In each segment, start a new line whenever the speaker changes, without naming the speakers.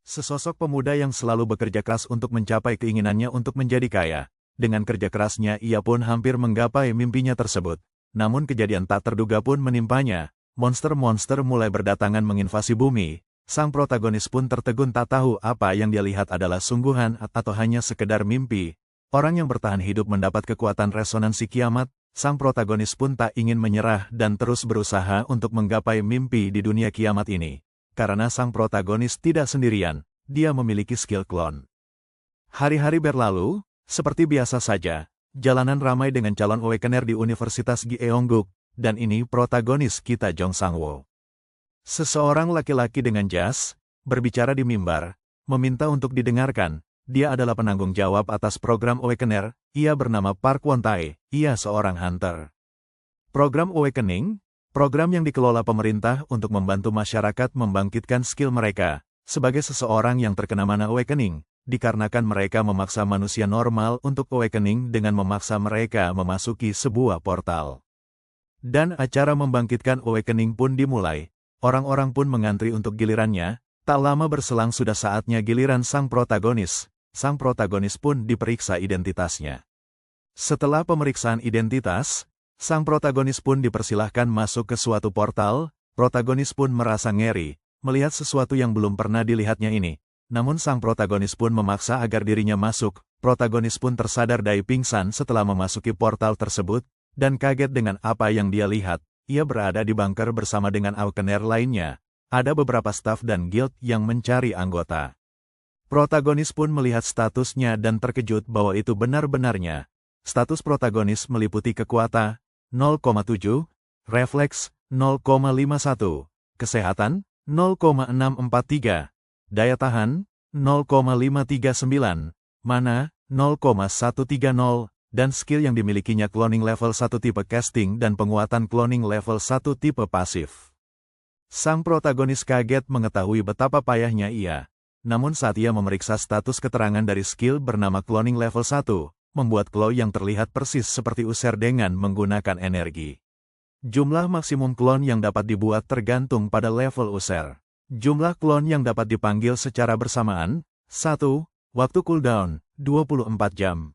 Sesosok pemuda yang selalu bekerja keras untuk mencapai keinginannya untuk menjadi kaya. Dengan kerja kerasnya ia pun hampir menggapai mimpinya tersebut. Namun kejadian tak terduga pun menimpanya. Monster-monster mulai berdatangan menginvasi bumi. Sang protagonis pun tertegun tak tahu apa yang dia lihat adalah sungguhan atau hanya sekedar mimpi. Orang yang bertahan hidup mendapat kekuatan resonansi kiamat. Sang protagonis pun tak ingin menyerah dan terus berusaha untuk menggapai mimpi di dunia kiamat ini. Karena sang protagonis tidak sendirian, dia memiliki skill klon. Hari-hari berlalu, seperti biasa saja, jalanan ramai dengan calon awakener di Universitas Gyeongguk, dan ini protagonis kita Jong Sang-woo. Seseorang laki-laki dengan jas, berbicara di mimbar, meminta untuk didengarkan. Dia adalah penanggung jawab atas program awakener, ia bernama Park Won-tae, ia seorang hunter. Program Awakening, program yang dikelola pemerintah untuk membantu masyarakat membangkitkan skill mereka, sebagai seseorang yang terkena mana awakening, dikarenakan mereka memaksa manusia normal untuk awakening dengan memaksa mereka memasuki sebuah portal. Dan acara membangkitkan awakening pun dimulai, orang-orang pun mengantri untuk gilirannya, tak lama berselang sudah saatnya giliran sang protagonis pun diperiksa identitasnya. Setelah pemeriksaan identitas, sang protagonis pun dipersilahkan masuk ke suatu portal, protagonis pun merasa ngeri, melihat sesuatu yang belum pernah dilihatnya ini. Namun sang protagonis pun memaksa agar dirinya masuk, protagonis pun tersadar dari pingsan setelah memasuki portal tersebut, dan kaget dengan apa yang dia lihat. Ia berada di bunker bersama dengan awakener lainnya. Ada beberapa staf dan guild yang mencari anggota. Protagonis pun melihat statusnya dan terkejut bahwa itu benar-benarnya. Status protagonis meliputi kekuatan 0,7, refleks 0,51, kesehatan 0,643, daya tahan 0,539, mana 0,130, dan skill yang dimilikinya cloning level 1 tipe casting dan penguatan cloning level 1 tipe pasif. Sang protagonis kaget mengetahui betapa payahnya ia. Namun saat ia memeriksa status keterangan dari skill bernama cloning level 1, membuat claw yang terlihat persis seperti user dengan menggunakan energi. Jumlah maksimum klon yang dapat dibuat tergantung pada level user. Jumlah klon yang dapat dipanggil secara bersamaan, 1. Waktu cooldown, 24 jam.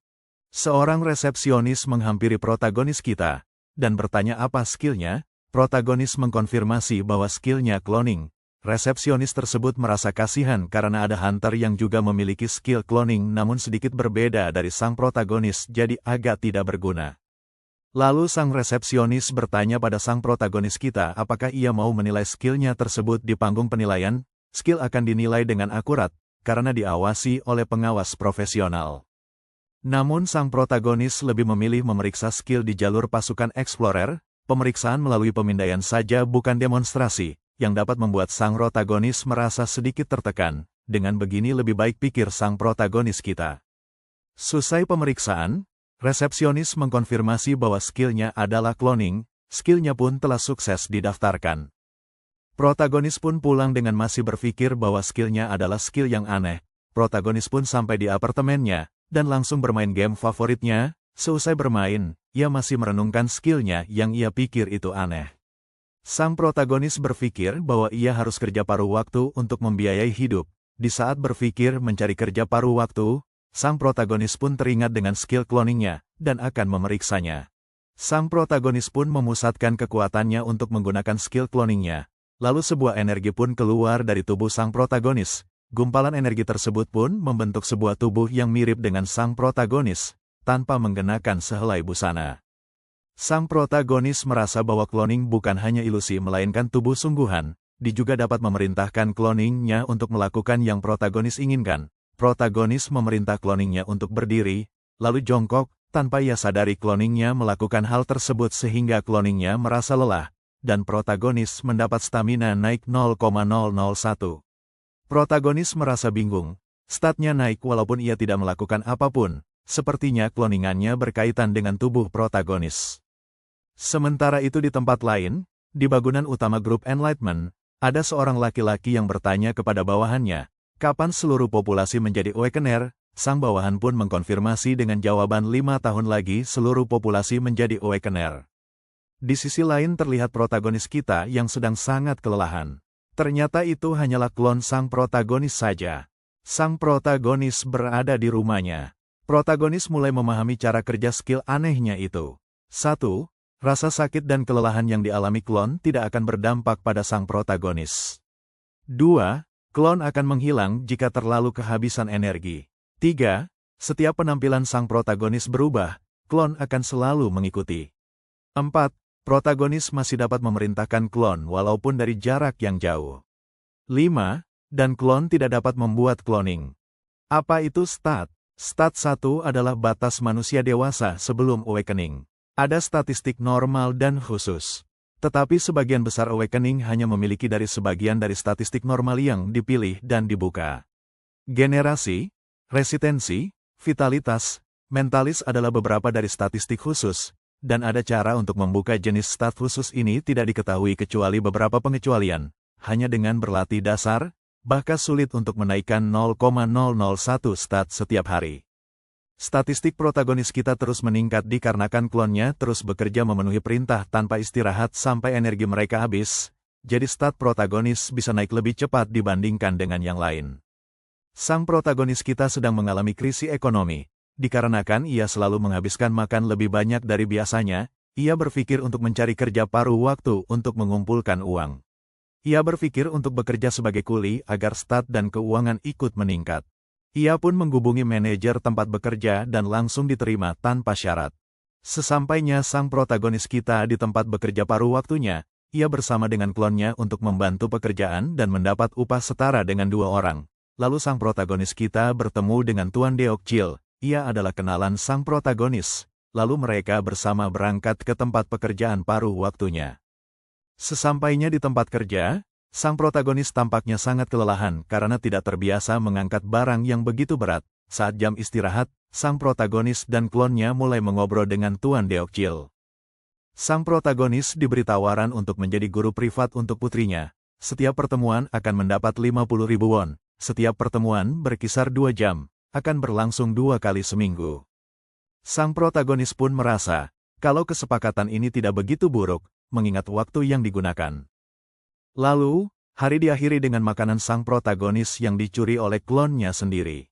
Seorang resepsionis menghampiri protagonis kita, dan bertanya apa skillnya. Protagonis mengkonfirmasi bahwa skillnya cloning. Resepsionis tersebut merasa kasihan karena ada hunter yang juga memiliki skill cloning namun sedikit berbeda dari sang protagonis jadi agak tidak berguna. Lalu sang resepsionis bertanya pada sang protagonis kita apakah ia mau menilai skillnya tersebut di panggung penilaian. Skill akan dinilai dengan akurat, karena diawasi oleh pengawas profesional. Namun sang protagonis lebih memilih memeriksa skill di jalur pasukan explorer. Pemeriksaan melalui pemindaian saja bukan demonstrasi, yang dapat membuat sang protagonis merasa sedikit tertekan. Dengan begini lebih baik pikir sang protagonis kita. Selesai pemeriksaan, resepsionis mengkonfirmasi bahwa skillnya adalah cloning, skillnya pun telah sukses didaftarkan. Protagonis pun pulang dengan masih berpikir bahwa skillnya adalah skill yang aneh. Protagonis pun sampai di apartemennya, dan langsung bermain game favoritnya. Seusai bermain, ia masih merenungkan skillnya yang ia pikir itu aneh. Sang protagonis berpikir bahwa ia harus kerja paruh waktu untuk membiayai hidup. Di saat berpikir mencari kerja paruh waktu, sang protagonis pun teringat dengan skill cloningnya, dan akan memeriksanya. Sang protagonis pun memusatkan kekuatannya untuk menggunakan skill cloningnya. Lalu sebuah energi pun keluar dari tubuh sang protagonis. Gumpalan energi tersebut pun membentuk sebuah tubuh yang mirip dengan sang protagonis, tanpa mengenakan sehelai busana. Sang protagonis merasa bahwa cloning bukan hanya ilusi melainkan tubuh sungguhan. Dia juga dapat memerintahkan cloningnya untuk melakukan yang protagonis inginkan. Protagonis memerintah cloningnya untuk berdiri, lalu jongkok, tanpa ia sadari cloningnya melakukan hal tersebut sehingga cloningnya merasa lelah, dan protagonis mendapat stamina naik 0,001. Protagonis merasa bingung, statnya naik walaupun ia tidak melakukan apapun. Sepertinya cloningannya berkaitan dengan tubuh protagonis. Sementara itu di tempat lain, di bangunan utama grup Enlightenment, ada seorang laki-laki yang bertanya kepada bawahannya, kapan seluruh populasi menjadi awakener. Sang bawahan pun mengkonfirmasi dengan jawaban 5 tahun lagi seluruh populasi menjadi awakener. Di sisi lain terlihat protagonis kita yang sedang sangat kelelahan. Ternyata itu hanyalah klon sang protagonis saja. Sang protagonis berada di rumahnya. Protagonis mulai memahami cara kerja skill anehnya itu. 1. Rasa sakit dan kelelahan yang dialami klon tidak akan berdampak pada sang protagonis. 2. Klon akan menghilang jika terlalu kehabisan energi. 3. Setiap penampilan sang protagonis berubah, klon akan selalu mengikuti. 4. Protagonis masih dapat memerintahkan klon walaupun dari jarak yang jauh. 5. Dan klon tidak dapat membuat cloning. Apa itu stat? Stat 1 adalah batas manusia dewasa sebelum awakening. Ada statistik normal dan khusus. Tetapi sebagian besar awakening hanya memiliki dari sebagian dari statistik normal yang dipilih dan dibuka. Generasi, resistensi, vitalitas, mentalis adalah beberapa dari statistik khusus, dan ada cara untuk membuka jenis stat khusus ini tidak diketahui kecuali beberapa pengecualian, hanya dengan berlatih dasar, bahkan sulit untuk menaikkan 0,001 stat setiap hari. Statistik protagonis kita terus meningkat dikarenakan klonnya terus bekerja memenuhi perintah tanpa istirahat sampai energi mereka habis, jadi stat protagonis bisa naik lebih cepat dibandingkan dengan yang lain. Sang protagonis kita sedang mengalami krisis ekonomi. Dikarenakan ia selalu menghabiskan makan lebih banyak dari biasanya, ia berpikir untuk mencari kerja paruh waktu untuk mengumpulkan uang. Ia berpikir untuk bekerja sebagai kuli agar stat dan keuangan ikut meningkat. Ia pun menghubungi manajer tempat bekerja dan langsung diterima tanpa syarat. Sesampainya sang protagonis kita di tempat bekerja paruh waktunya, ia bersama dengan klonnya untuk membantu pekerjaan dan mendapat upah setara dengan 2 orang. Lalu sang protagonis kita bertemu dengan Tuan Deokjil, ia adalah kenalan sang protagonis, lalu mereka bersama berangkat ke tempat pekerjaan paruh waktunya. Sesampainya di tempat kerja, sang protagonis tampaknya sangat kelelahan karena tidak terbiasa mengangkat barang yang begitu berat. Saat jam istirahat, sang protagonis dan klonnya mulai mengobrol dengan Tuan Deokjil. Sang protagonis diberi tawaran untuk menjadi guru privat untuk putrinya. Setiap pertemuan akan mendapat 50.000 won. Setiap pertemuan berkisar 2 jam, akan berlangsung 2 kali seminggu. Sang protagonis pun merasa, kalau kesepakatan ini tidak begitu buruk, mengingat waktu yang digunakan. Lalu, hari diakhiri dengan makanan sang protagonis yang dicuri oleh klonnya sendiri.